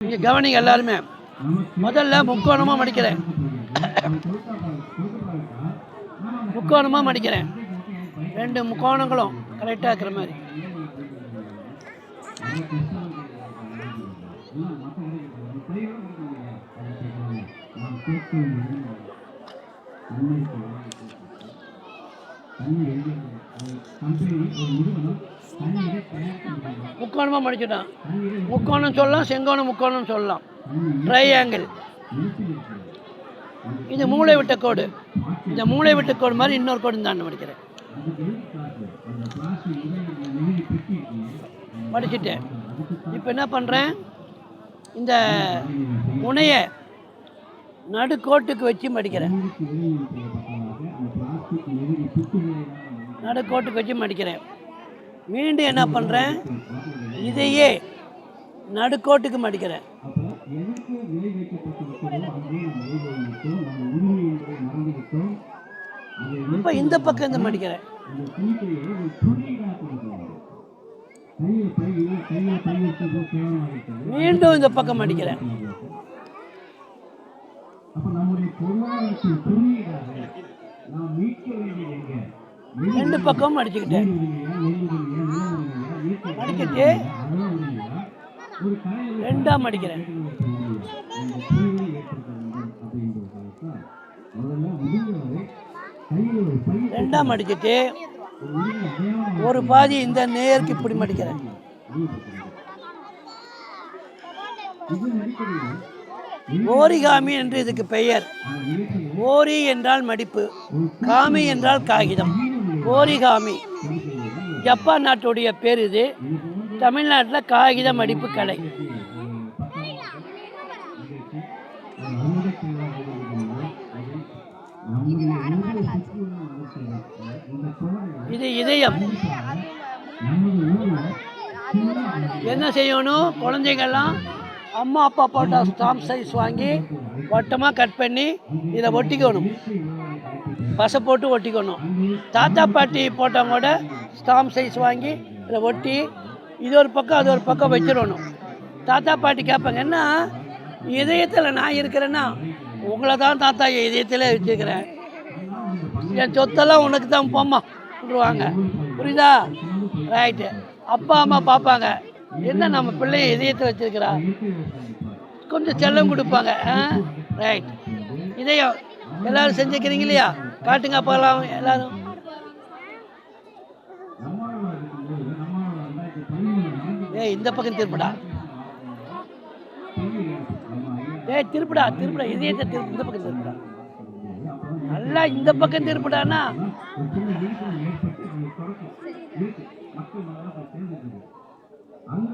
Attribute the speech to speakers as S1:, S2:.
S1: இங்கே கவனிங்க எல்லாருமே. முதல்ல முக்கோணமாக மடிக்கிறேன். முக்கோணமாக மடிக்கிறேன். 2 முக்கோணங்களும் கரெக்டாக இருக்கிற மாதிரி. முக்கோணமாக மடிச்சுட்டான். முக்கோணம் சொல்லலாம், செங்கோணம் முக்கோணம் சொல்லலாம். ட்ரையாங்கிள். இது மூளை விட்ட கோடு. இந்த மூளை விட்ட கோடு மாதிரி இன்னொரு கோடு தான் மடிக்கிறேன். மடிச்சுட்டேன். இப்போ என்ன பண்ணுறேன், இந்த முனையை நடுக்கோட்டுக்கு வச்சு மடிக்கிறேன். நடுக்கோட்டுக்கு வச்சு மடிக்கிறேன். மீண்டும் என்ன பண்ணுறேன், இதையே நடுக்கோட்டுக்கு மடிக்கிறேன். இப்போ இந்த பக்கம் இந்த மடிக்கிறேன். மீண்டும் இந்த பக்கம் மடிக்கிறேன். ரெண்டு பக்கம் மடிச்சுக்கிட்டேன். மடிக்கிட்டு ரெண்டா மடிக்கிறேன். ரெண்டா மடிச்சுட்டு ஒரு பாதி இந்த நேருக்கு இப்படி மடிக்கிறேன். ஓரிகாமி என்று இதுக்கு பெயர். ஓரி என்றால் மடிப்பு, காமி என்றால் காகிதம். ஓரிகாமி ஜப்பான் நாட்டுடைய பேர். இது தமிழ்நாட்டில் காகித மடிப்பு கலை. இது இதயம். என்ன செய்யணும், குழந்தைங்கள்லாம் அம்மா அப்பா போட்ட ஸ்டாம்ப் சைஸ் வாங்கி வட்டமாக கட் பண்ணி இதை ஒட்டிக்கணும். பசை போட்டு ஒட்டிக்கணும். தாத்தா பாட்டி போட்டவங்க கூட ஸ்டாம்ப் சைஸ் வாங்கி இதை ஒட்டி இது ஒரு பக்கம் அது ஒரு பக்கம் வச்சிடணும். தாத்தா பாட்டி கேட்பாங்க, என்ன இதயத்தில் நான் இருக்கிறேன்னா, உங்களை தான் தாத்தா இதயத்தில் வச்சுருக்கிறேன், என் சொத்தெல்லாம் உனக்கு தான் போம்மா விட்டுருவாங்க. புரியுதா? ரைட்டு. அப்பா அம்மா பார்ப்பாங்க, என்ன நம்ம பிள்ளைய இதயத்தை வச்சுருக்கிறா, கொஞ்சம் செல்லம் கொடுப்பாங்க. ரைட். இதயம் எல்லோரும் செஞ்சுக்கிறீங்க இல்லையா? காட்டுங்க போகலாம் எல்லோரும். இந்த பக்கம் திருப்பிடா. திருப்பிடா திருப்பிடா. இதயத்தை திருப்பி இந்த பக்கம் திருப்பிடா. நல்லா இந்த பக்கம் திருப்பிடானா அங்க